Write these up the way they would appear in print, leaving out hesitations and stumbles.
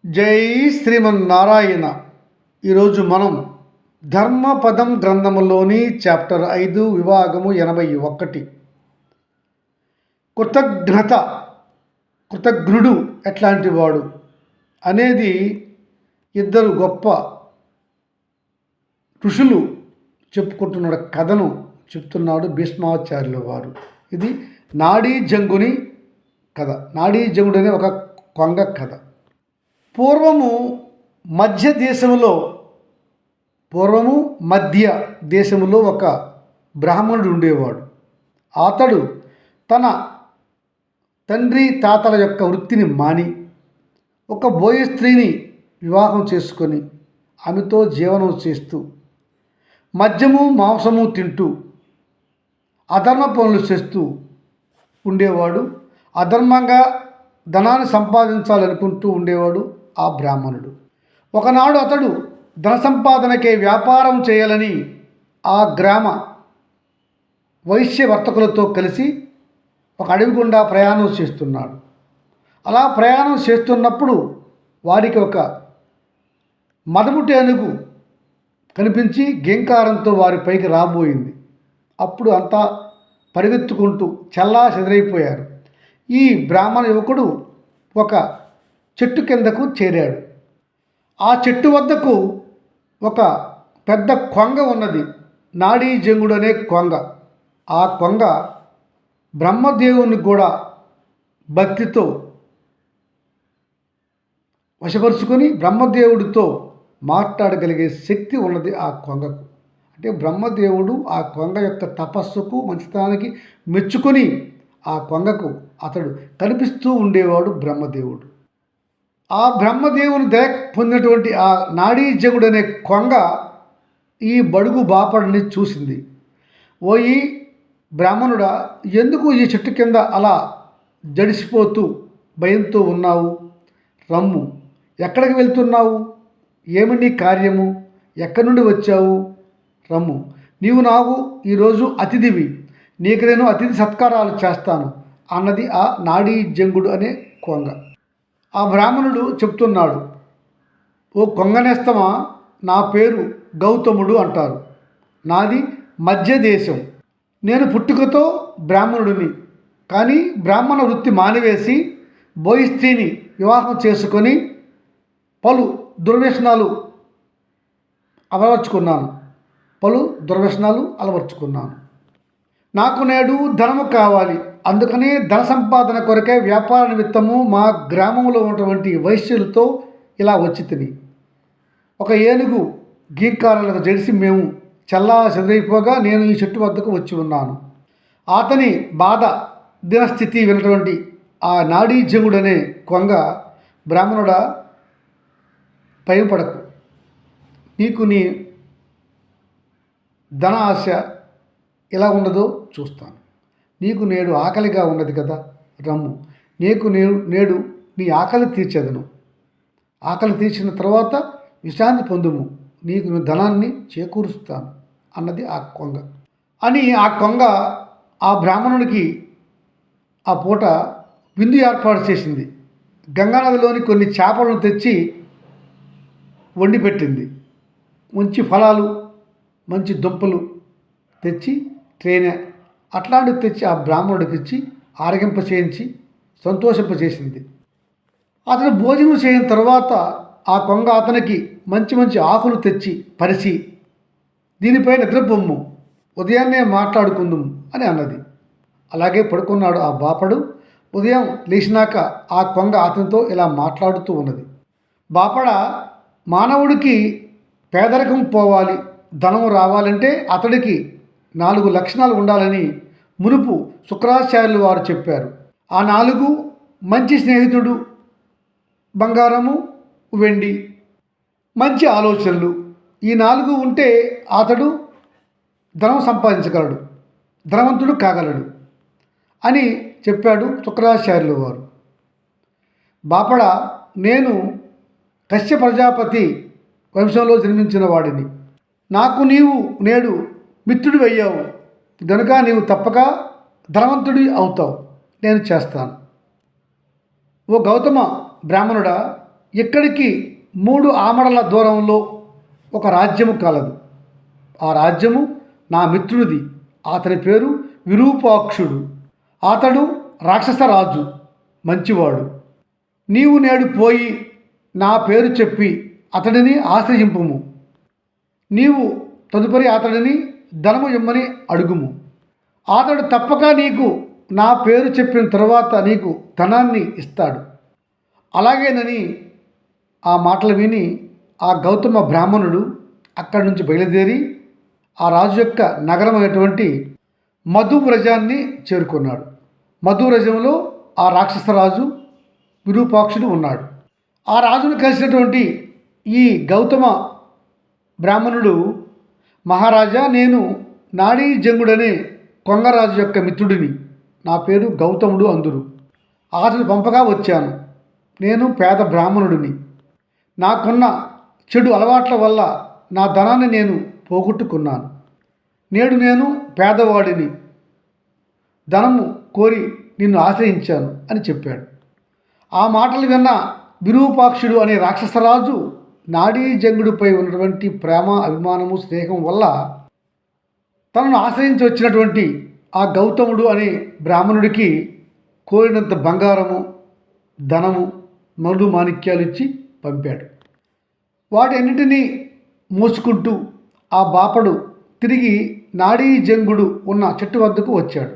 జై శ్రీమన్నారాయణ. ఈరోజు మనం ధర్మపదం గ్రంథములోని చాప్టర్ 5 విభాగము 81 కృతజ్ఞుడు ఎట్లాంటి వాడు అనేది ఇద్దరు గొప్ప ఋషులు చెప్పుకుంటున్న కథను చెప్తున్నాడు భీష్మాచార్యుల వారు. ఇది నాడీ జంగుని కథ. నాడీ జంగుడు అనే ఒక కొంగ కథ. పూర్వము మధ్య దేశములో ఒక బ్రాహ్మణుడు ఉండేవాడు. అతడు తన తండ్రి తాతల యొక్క వృత్తిని మాని ఒక బోయ స్త్రీని వివాహం చేసుకొని ఆమెతో జీవనం చేస్తూ మద్యము మాంసము తింటూ అధర్మ పనులు చేస్తూ ఉండేవాడు. అధర్మంగా ధనాన్ని సంపాదించాలనుకుంటూ ఉండేవాడు ఆ బ్రాహ్మణుడు. ఒకనాడు అతడు ధన సంపాదనకే వ్యాపారం చేయాలని ఆ గ్రామ వైశ్య వర్తకులతో కలిసి ఒక అడవి గుండా ప్రయాణం చేస్తున్నాడు. అలా ప్రయాణం చేస్తున్నప్పుడు వారికి ఒక మదముటేనుగు కనిపించి గేంకారంతో వారి పైకి రాబోయింది. అప్పుడు అంతా పరిగెత్తుకుంటూ చల్లా చెదరైపోయారు. ఈ బ్రాహ్మణ యువకుడు ఒక చెట్టు కిందకు చేరాడు. ఆ చెట్టు వద్దకు ఒక పెద్ద కొంగ ఉన్నది, నాడీ జంగుడు అనే కొంగ. ఆ కొంగ బ్రహ్మదేవుని కూడా భక్తితో వశపరుచుకొని బ్రహ్మదేవుడితో మాట్లాడగలిగే శక్తి ఉన్నది ఆ కొంగకు. అంటే బ్రహ్మదేవుడు ఆ కొంగ యొక్క తపస్సుకు మంచితనానికి మెచ్చుకొని ఆ కొంగకు అతడు కనిపిస్తూ ఉండేవాడు బ్రహ్మదేవుడు. ఆ బ్రహ్మదేవుని దయ పొందినటువంటి ఆ నాడీ జంగుడు అనే కొంగ ఈ బడుగు బాపడిని చూసింది. ఓయి బ్రాహ్మణుడా, ఎందుకు ఈ చెట్టు కింద అలా జడిసిపోతూ భయంతో ఉన్నావు? రమ్ము, ఎక్కడికి వెళ్తున్నావు? ఏమి నీ కార్యము? ఎక్కడి నుండి వచ్చావు? రమ్ము, నీవు నాకు ఈరోజు అతిథివి, నీకు నేను అతిథి సత్కారాలు చేస్తాను అన్నది ఆ నాడీ జంగుడు అనే కొంగ. ఆ బ్రాహ్మణుడు చెప్తున్నాడు, ఓ కొంగనేస్తమా, నా పేరు గౌతముడు అంటారు. నాది మధ్య దేశం. నేను పుట్టుకతో బ్రాహ్మణుడిని, కానీ బ్రాహ్మణ వృత్తి మానివేసి బోయి స్త్రీని వివాహం చేసుకొని పలు దుర్వ్యసనాలు అలవర్చుకున్నాను. నాకు నేడు ధనము కావాలి. అందుకనే ధన సంపాదన కొరకే వ్యాపార నిమిత్తము మా గ్రామంలో ఉన్నటువంటి వైశ్యులతో ఇలా వచ్చి తిని ఒక ఏనుగు గీంకారాలకు జడిసి మేము చల్లా చెదరైపోగా నేను ఈ చెట్టు వద్దకు వచ్చి ఉన్నాను. అతని బాధ దినస్థితి విన్నటువంటి ఆ నాడీ జంగుడు అనే కొంగ, బ్రాహ్మణుడా భయపడకు, నీకు నీ ధన ఆశ ఎలా ఉండదో చూస్తాను. నీకు నేడు ఆకలిగా ఉన్నది కదా, రమ్ము, నీకు నేడు నీ ఆకలి తీర్చేదను. ఆకలి తీర్చిన తర్వాత విశ్రాంతి పొందుము, నీకు ధనాన్ని చేకూరుస్తాను అన్నది ఆ కొంగ. అని ఆ కొంగ ఆ బ్రాహ్మణునికి ఆ పూట విందు ఏర్పాటు చేసింది. గంగానదిలోని కొన్ని చేపలను తెచ్చి వండి పెట్టింది. మంచి ఫలాలు, మంచి దుంపలు తెచ్చి తేనె అట్లాంటివి తెచ్చి ఆ బ్రాహ్మణుడికి ఇచ్చి ఆరగింప చేయించి సంతోషింపచేసింది. అతను భోజనం చేయిన తర్వాత ఆ కొంగ అతనికి మంచి మంచి ఆకులు తెచ్చి పరిచి, దీనిపై నిద్రపొమ్ము, ఉదయాన్నే మాట్లాడుకుందాం అని అన్నది. అలాగే పడుకున్నాడు ఆ బాపడు. ఉదయం లేచినాక ఆ కొంగ అతనితో ఇలా మాట్లాడుతూ ఉన్నది. బాపడ, మానవుడికి పేదరికం పోవాలి, ధనం రావాలంటే అతడికి 4 లక్షణాలు ఉండాలని మునుపు శుక్రాచార్యులు వారు చెప్పారు. ఆ 4: మంచి స్నేహితుడు, బంగారము, వెండి, మంచి ఆలోచనలు. ఈ 4 ఉంటే అతడు ధనం సంపాదించగలడు, ధనవంతుడు కాగలడు అని చెప్పాడు శుక్రాచార్యులు వారు. బాపడ, నేను కశ్యప ప్రజాపతి వంశంలో జన్మించిన వాడిని. నాకు నీవు నేడు మిత్రుడు అయ్యావు గనుక నీవు తప్పక ధనవంతుడి అవుతావు, నేను చేస్తాను. ఓ గౌతమ బ్రాహ్మణుడా, ఇక్కడికి 3 ఆమడల దూరంలో ఒక రాజ్యము కలదు. ఆ రాజ్యము నా మిత్రుడిది. అతని పేరు విరూపాక్షుడు. అతడు రాక్షస రాజు, మంచివాడు. నీవు నేడు పోయి నా పేరు చెప్పి అతడిని ఆశ్రయింపుము. నీవు తదుపరి అతడిని ధనము ఇమ్మని అడుగుము. అతడు తప్పక నీకు నా పేరు చెప్పిన తర్వాత నీకు ధనాన్ని ఇస్తాడు. అలాగేనని ఆ మాటలు విని ఆ గౌతమ బ్రాహ్మణుడు అక్కడి నుంచి బయలుదేరి ఆ రాజు యొక్క నగరమైనటువంటి మధువ్రజాన్ని చేరుకున్నాడు. మధువ్రజంలో ఆ రాక్షసరాజు విరూపాక్షుడు ఉన్నాడు. ఆ రాజును కలిసినటువంటి ఈ గౌతమ బ్రాహ్మణుడు, మహారాజా, నేను నాడీ జంగుడనే కొంగరాజు యొక్క మిత్రుడిని. నా పేరు గౌతముడు అందురు. అతడు పంపగా వచ్చాను. నేను పేద బ్రాహ్మణుడిని. నాకున్న చెడు అలవాట్ల వల్ల నా ధనాన్ని నేను పోగొట్టుకున్నాను. నేడు నేను పేదవాడిని. ధనము కోరి నిన్ను ఆశ్రయించాను అని చెప్పాడు. ఆ మాటలు విన్న విరూపాక్షుడు అనే రాక్షసరాజు నాడీ జంగుడిపై ఉన్నటువంటి ప్రేమ, అభిమానము, స్నేహం వల్ల తనను ఆశ్రయించి వచ్చినటువంటి ఆ గౌతముడు అనే బ్రాహ్మణుడికి కోరినంత బంగారము, ధనము, మరుడు మాణిక్యాలు ఇచ్చి పంపాడు. వాటన్నిటినీ మోసుకుంటూ ఆ బాపడు తిరిగి నాడీ జంగుడు ఉన్న చెట్టు వద్దకు వచ్చాడు.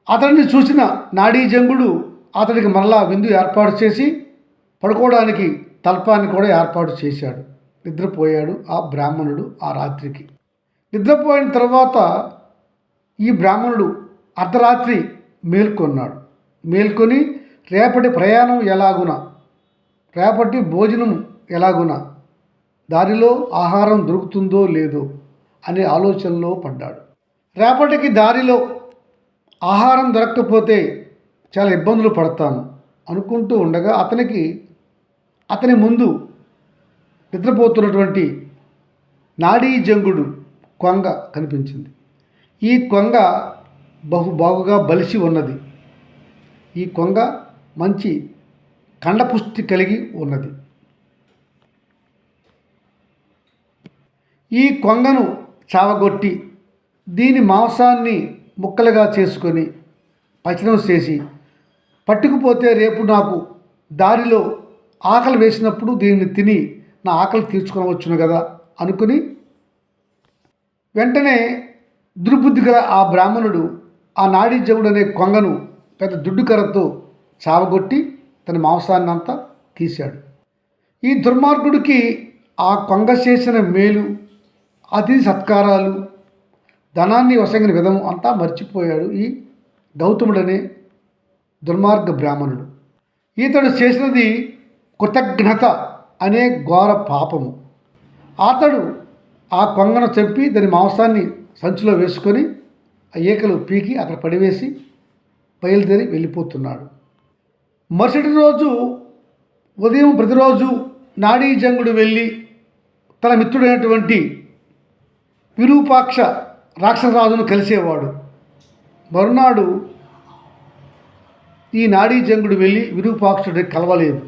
అతడిని చూసిన నాడీ జంగుడు అతడికి మరలా విందు ఏర్పాటు చేసి పడుకోవడానికి తల్పాన్ని కూడా ఏర్పాటు చేశాడు. నిద్రపోయాడు ఆ బ్రాహ్మణుడు ఆ రాత్రికి. నిద్రపోయిన తర్వాత ఈ బ్రాహ్మణుడు అర్ధరాత్రి మేల్కొన్నాడు. మేల్కొని రేపటి ప్రయాణం ఎలాగున, రేపటి భోజనం ఎలాగున, దారిలో ఆహారం దొరుకుతుందో లేదో అనే ఆలోచనలో పడ్డాడు. రేపటికి దారిలో ఆహారం దొరకకపోతే చాలా ఇబ్బందులు పడతాను అనుకుంటూ ఉండగా అతని ముందు నిద్రపోతున్నటువంటి నాడీ జంగుడు కొంగ కనిపించింది. ఈ కొంగ బాగుగా బలిసి ఉన్నది. ఈ కొంగ మంచి కండపుష్టి కలిగి ఉన్నది. ఈ కొంగను చావగొట్టి దీని మాంసాన్ని ముక్కలుగా చేసుకొని పచనం చేసి పట్టుకుపోతే రేపు నాకు దారిలో ఆకలి వేసినప్పుడు దీన్ని తిని నా ఆకలి తీర్చుకోవచ్చును కదా అనుకుని వెంటనే దుర్బుద్ధి గల ఆ బ్రాహ్మణుడు ఆ నాడీ జంగుడు అనే కొంగను పెద్ద దుడ్డుకర్రతో చావగొట్టి తన మాంసాన్ని అంతా తీశాడు. ఈ దుర్మార్గుడికి ఆ కొంగ చేసిన మేలు, అతిథి సత్కారాలు, ధనాన్ని వసంగిన విధం అంతా మర్చిపోయాడు ఈ గౌతముడనే దుర్మార్గ బ్రాహ్మణుడు. ఇతడు చేసినది కృతజ్ఞత అనే ఘోర పాపము. అతడు ఆ కొంగను చంపి దాని మాంసాన్ని సంచిలో వేసుకొని ఆ ఈకలు పీకి అక్కడ పడివేసి బయలుదేరి వెళ్ళిపోతున్నాడు. మరుసటి రోజు ఉదయం ప్రతిరోజు నాడీ జంగుడు వెళ్ళి తన మిత్రుడైనటువంటి విరూపాక్ష రాక్షసరాజును కలిసేవాడు. మరునాడు ఈ నాడీ జంగుడు వెళ్ళి విరూపాక్షుడిని కలవలేదు.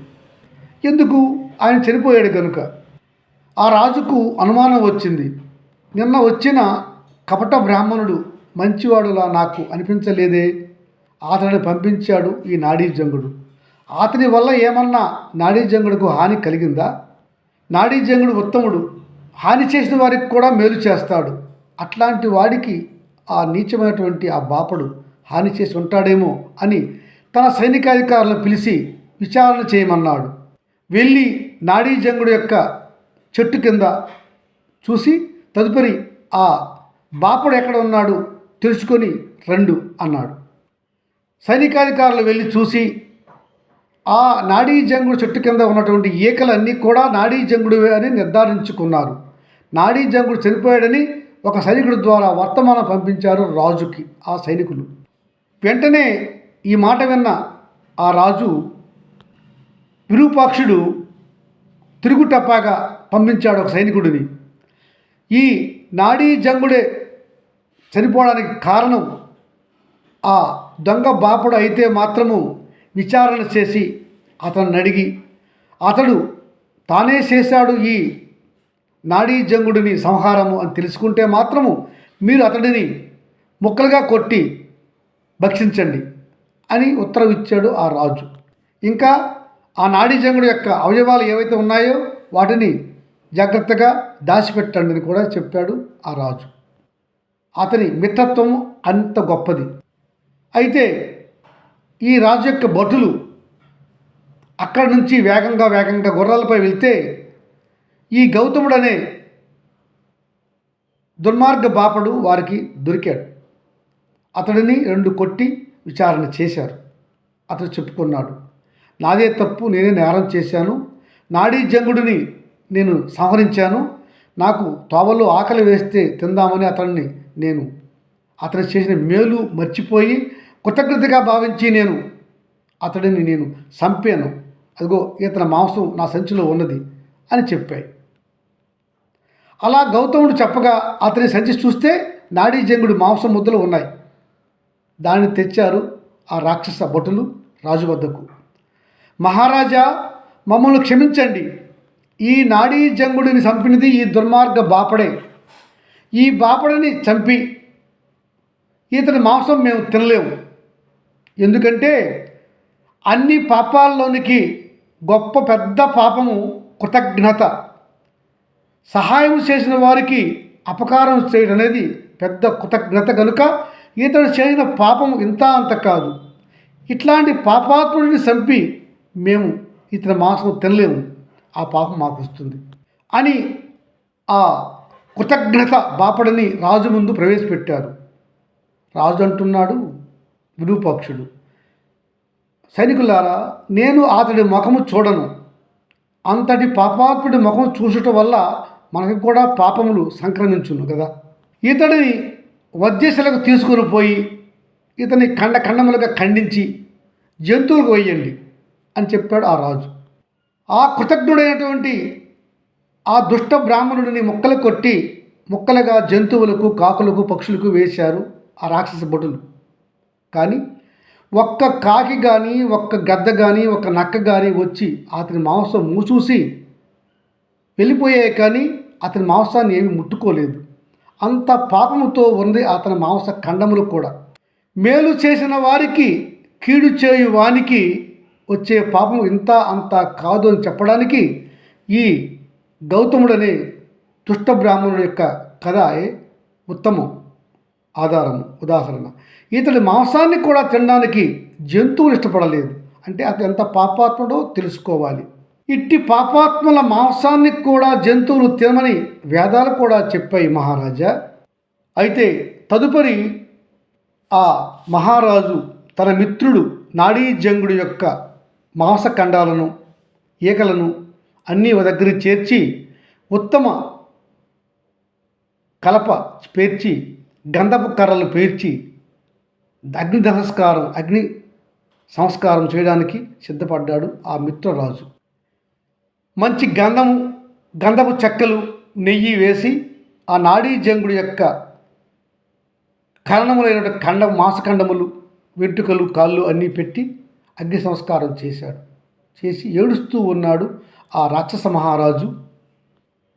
ఎందుకు? ఆయన చనిపోయాడు కనుక. ఆ రాజుకు అనుమానం వచ్చింది. నిన్న వచ్చిన కపట బ్రాహ్మణుడు మంచివాడులా నాకు అనిపించలేదే, అతడిని పంపించాడు ఈ నాడీ జంగుడు. అతని వల్ల ఏమన్నా నాడీ జంగుడుకు హాని కలిగిందా? నాడీ జంగుడు ఉత్తముడు, హాని చేసిన వారికి కూడా మేలు చేస్తాడు. అట్లాంటి వాడికి ఆ నీచమైనటువంటి ఆ బాపడు హాని చేసి ఉంటాడేమో అని తన సైనికాధికారులను పిలిచి విచారణ చేయమన్నాడు. వెళ్ళి నాడీ జంగుడు యొక్క చెట్టు కింద చూసి తదుపరి ఆ బాపడు ఎక్కడ ఉన్నాడు తెలుసుకొని రండు అన్నాడు. సైనికాధికారులు వెళ్ళి చూసి ఆ నాడీ జంగుడు చెట్టు కింద ఉన్నటువంటి ఈకలన్నీ కూడా నాడీ జంగుడువే అని నిర్ధారించుకున్నారు. నాడీ జంగుడు చనిపోయాడని ఒక సైనికుడి ద్వారా వర్తమానం పంపించారు రాజుకి ఆ సైనికులు. వెంటనే ఈ మాట విన్న ఆ రాజు విరూపాక్షుడు తిరుగుటప్పాగా పంపించాడు ఒక సైనికుడిని. ఈ నాడీ జంగుడే చనిపోవడానికి కారణం ఆ దొంగ బాపుడు అయితే మాత్రము విచారణ చేసి అతన్ని అడిగి అతడు తానే చేశాడు ఈ నాడీ జంగుడిని సంహారము అని తెలుసుకుంటే మాత్రము మీరు అతడిని ముక్కలుగా కొట్టి భక్షించండి అని ఉత్తరం ఇచ్చాడు ఆ రాజు. ఇంకా ఆ నాడీ జంగుడి యొక్క అవయవాలు ఏవైతే ఉన్నాయో వాటిని జాగ్రత్తగా దాచిపెట్టండి అని కూడా చెప్పాడు ఆ రాజు. అతని మిత్రత్వం అంత గొప్పది. అయితే ఈ రాజు యొక్క భటులు అక్కడి నుంచి వేగంగా గుర్రాలపై వెళ్తే ఈ గౌతముడు అనే దుర్మార్గ బాపడు వారికి దొరికాడు. అతడిని 2 కొట్టి విచారణ చేశారు. అతడు చెప్పుకున్నాడు, నాదే తప్పు, నేనే నేరం చేశాను, నాడీ జంగుడిని నేను సంహరించాను, నాకు తోవలో ఆకలి వేస్తే తిందామని అతను చేసిన మేలు మర్చిపోయి కృతజ్ఞతగా భావించి అతడిని నేను చంపాను, అదిగో ఇతని మాంసం నా సంచిలో ఉన్నది అని చెప్పాయి. అలా గౌతముడు చెప్పగా అతని సంచి చూస్తే నాడీ జంగుడి మాంసం ముద్దలు ఉన్నాయి. దాన్ని తెచ్చారు ఆ రాక్షస భటులు రాజు వద్దకు. మహారాజా, మమ్మల్ని క్షమించండి, ఈ నాడీ జంగుడిని చంపినది ఈ దుర్మార్గ బాపడే. ఈ బాపడిని చంపి ఇతని మాంసం మేము తినలేము. ఎందుకంటే అన్ని పాపాల్లోనికి గొప్ప పెద్ద పాపము కృతజ్ఞత. సహాయం చేసిన వారికి అపకారం చేయడం అనేది పెద్ద కృతజ్ఞత కనుక ఇతడు చేసిన పాపం ఇంత అంత కాదు. ఇట్లాంటి పాపాత్ముడిని చంపి మేము ఇతని మాంసం తినలేము, ఆ పాపం మాకు వస్తుంది అని ఆ కృతజ్ఞత బాపడిని రాజు ముందు ప్రవేశపెట్టారు. రాజు అంటున్నాడు, విరూపాక్షుడు, సైనికులారా, నేను అతడి ముఖము చూడను. అంతటి పాపాత్ముడి ముఖం చూసటం వల్ల మనకి కూడా పాపములు సంక్రమించును కదా. ఇతడిని వధ్యశలకు తీసుకుని పోయి ఇతని ఖండములుగా ఖండించి జంతువులకు వేయండి అని చెప్పాడు ఆ రాజు. ఆ కృతజ్ఞుడైనటువంటి ఆ దుష్ట బ్రాహ్మణుడిని ముక్కలు కొట్టి ముక్కలుగా జంతువులకు, కాకులకు, పక్షులకు వేశారు ఆ రాక్షస భటులు. కానీ ఒక్క కాకి కానీ, ఒక్క గద్ద కానీ, ఒక్క నక్క కానీ వచ్చి అతని మాంసం మూసూసి వెళ్ళిపోయాయి. కానీ అతని మాంసాన్ని ఏమి ముట్టుకోలేదు. అంత పాపముతో ఉంది అతని మాంస ఖండములు కూడా. మేలు చేసిన వారికి కీడు చేయు వానికి వచ్చే పాపం ఇంత అంత కాదు అని చెప్పడానికి ఈ గౌతముడనే దుష్ట బ్రాహ్మణుడి యొక్క కథ ఉత్తమం ఉదాహరణ. ఇతడి మాంసాన్ని కూడా తినడానికి జంతువులు ఇష్టపడలేదు. అంటే అతను ఎంత పాపాత్ముడో తెలుసుకోవాలి. ఇట్టి పాపాత్ముల మాంసాన్ని కూడా జంతువులు తినమని వేదాలు కూడా చెప్పాయి మహారాజా. అయితే తదుపరి ఆ మహారాజు తన మిత్రుడు నాడీ జంగుడి యొక్క మాంసఖండాలను, ఈకలను అన్నీ దగ్గర చేర్చి ఉత్తమ కలప పేర్చి గంధపు కర్రలు పేర్చి అగ్ని సంస్కారం చేయడానికి సిద్ధపడ్డాడు ఆ మిత్రరాజు. మంచి గంధపు చెక్కలు, నెయ్యి వేసి ఆ నాడీ జంగుడి యొక్క కరణములైన మాంసఖండములు, వెంట్రుకలు, కాళ్ళు అన్నీ పెట్టి అగ్ని సంస్కారం చేశాడు. చేసి ఏడుస్తూ ఉన్నాడు ఆ రాక్షస మహారాజు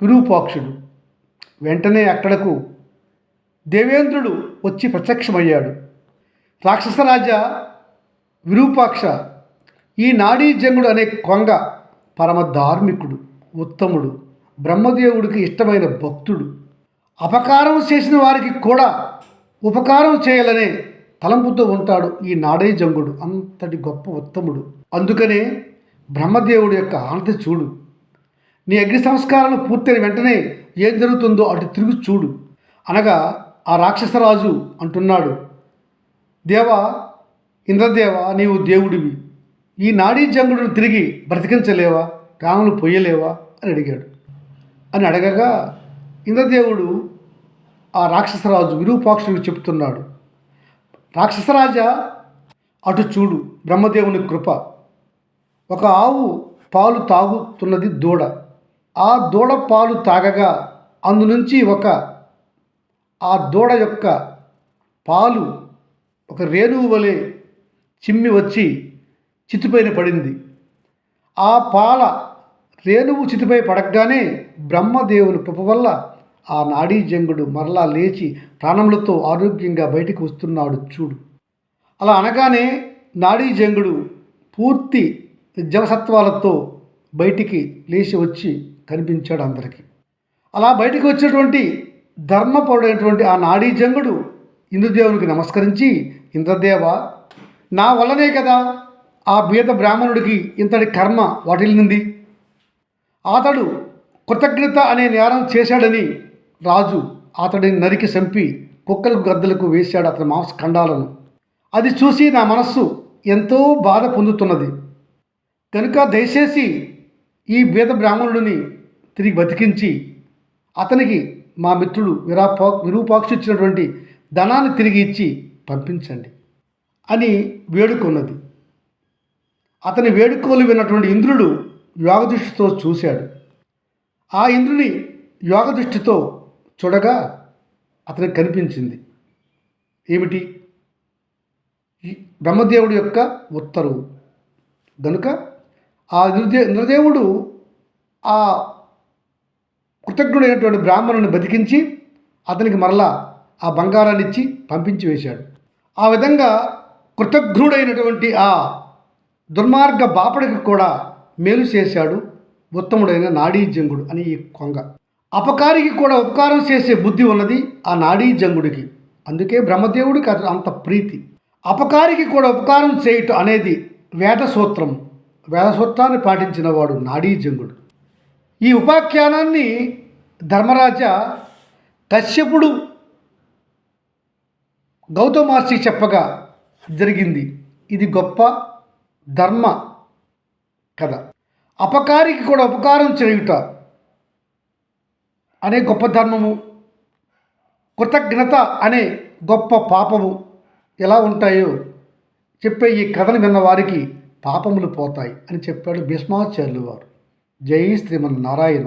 విరూపాక్షుడు. వెంటనే అక్కడకు దేవేంద్రుడు వచ్చి ప్రత్యక్షమయ్యాడు. రాక్షసరాజా విరూపాక్ష, ఈ నాడీ జంగుడు అనే కొంగ పరమ ధార్మికుడు, ఉత్తముడు, బ్రహ్మదేవుడికి ఇష్టమైన భక్తుడు. అపకారం చేసిన వారికి కూడా ఉపకారం చేయాలనే తలంపుతో ఉంటాడు ఈ నాడీ జంగుడు. అంతటి గొప్ప ఉత్తముడు. అందుకనే బ్రహ్మదేవుడి యొక్క ఆనతి చూడు. నీ అగ్ని సంస్కారం పూర్తయిన వెంటనే ఏం జరుగుతుందో అటు తిరిగి చూడు అనగా ఆ రాక్షసరాజు అంటున్నాడు, దేవా, ఇంద్రదేవా, నీవు దేవుడివి, ఈ నాడీ జంగుడిని తిరిగి బ్రతికించలేవా, ప్రాణులు పొయ్యలేవా అని అడిగాడు. అని అడగగా ఇంద్రదేవుడు ఆ రాక్షసరాజు విరూపాక్షుడికి చెప్తున్నాడు, రాక్షసరాజా, అటు చూడు, బ్రహ్మదేవుని కృప. ఒక ఆవు పాలు తాగుతున్నది దూడ. ఆ దూడ పాలు తాగగా అందునుంచి ఆ దూడ యొక్క పాలు ఒక రేణువు వలె చిమ్మి వచ్చి చితిపైన పడింది. ఆ పాల రేణువు చితిపై పడగానే బ్రహ్మదేవుని కృప వల్ల ఆ నాడీజంగుడు మరలా లేచి ప్రాణములతో ఆరోగ్యంగా బయటికి వస్తున్నాడు చూడు. అలా అనగానే నాడీజంగుడు పూర్తి జవసత్వాలతో బయటికి లేచి వచ్చి కనిపించాడు అందరికీ. అలా బయటికి వచ్చినటువంటి ధర్మపరుడైనటువంటి ఆ నాడీజంగుడు ఇంద్రదేవునికి నమస్కరించి, ఇంద్రదేవ, నా వల్లనే కదా ఆ బీద బ్రాహ్మణుడికి ఇంతటి కర్మ వాటిల్లింది. అతడు కృతజ్ఞత అనే నేరం చేశాడని రాజు అతడిని నరికి చంపి కుక్కలకు గద్దలకు వేశాడు అతని మాంసఖండాలను. అది చూసి నా మనస్సు ఎంతో బాధ పొందుతున్నది. కనుక దయచేసి ఈ బీద బ్రాహ్మణుడిని తిరిగి బతికించి అతనికి మా మిత్రుడు విరూపాక్షి ఇచ్చినటువంటి ధనాన్ని తిరిగి ఇచ్చి పంపించండి అని వేడుకొన్నది. అతని వేడుకోలు విన్నటువంటి ఇంద్రుడు యోగదృష్టితో చూశాడు. ఆ ఇంద్రుని యోగదృష్టితో చూడగా అతనికి కనిపించింది ఏమిటి? బ్రహ్మదేవుడి యొక్క ఉత్తర్వు. గనుక ఆ ఇంద్రదేవుడు ఆ కృతజ్ఞుడైనటువంటి బ్రాహ్మణుని బతికించి అతనికి మరలా ఆ బంగారాన్ని ఇచ్చి పంపించి వేశాడు. ఆ విధంగా కృతజ్ఞుడైనటువంటి ఆ దుర్మార్గ బాపడికి కూడా మేలు చేశాడు ఉత్తముడైన నాడీజంగుడు అని ఈ కొంగ. అపకారికి కూడా ఉపకారం చేసే బుద్ధి ఉన్నది ఆ నాడీజంగుడికి. అందుకే బ్రహ్మదేవుడికి అతను అంత ప్రీతి. అపకారికి కూడా ఉపకారం చేయటం అనేది వేదసూత్రం. వేదసూత్రాన్ని పాటించిన వాడు నాడీజంగుడు. ఈ ఉపాఖ్యానాన్ని ధర్మరాజా కశ్యపుడు గౌతమ మహర్షికి చెప్పగా జరిగింది. ఇది గొప్ప ధర్మ కథ. అపకారికి కూడా ఉపకారం చేయుట అనే గొప్ప ధర్మము, కృతజ్ఞత అనే గొప్ప పాపము ఎలా ఉంటాయో చెప్పే ఈ కథను విన్న వారికి పాపములు పోతాయి అని చెప్పాడు భీష్మాచార్యులు వారు. జై శ్రీమన్నారాయణ.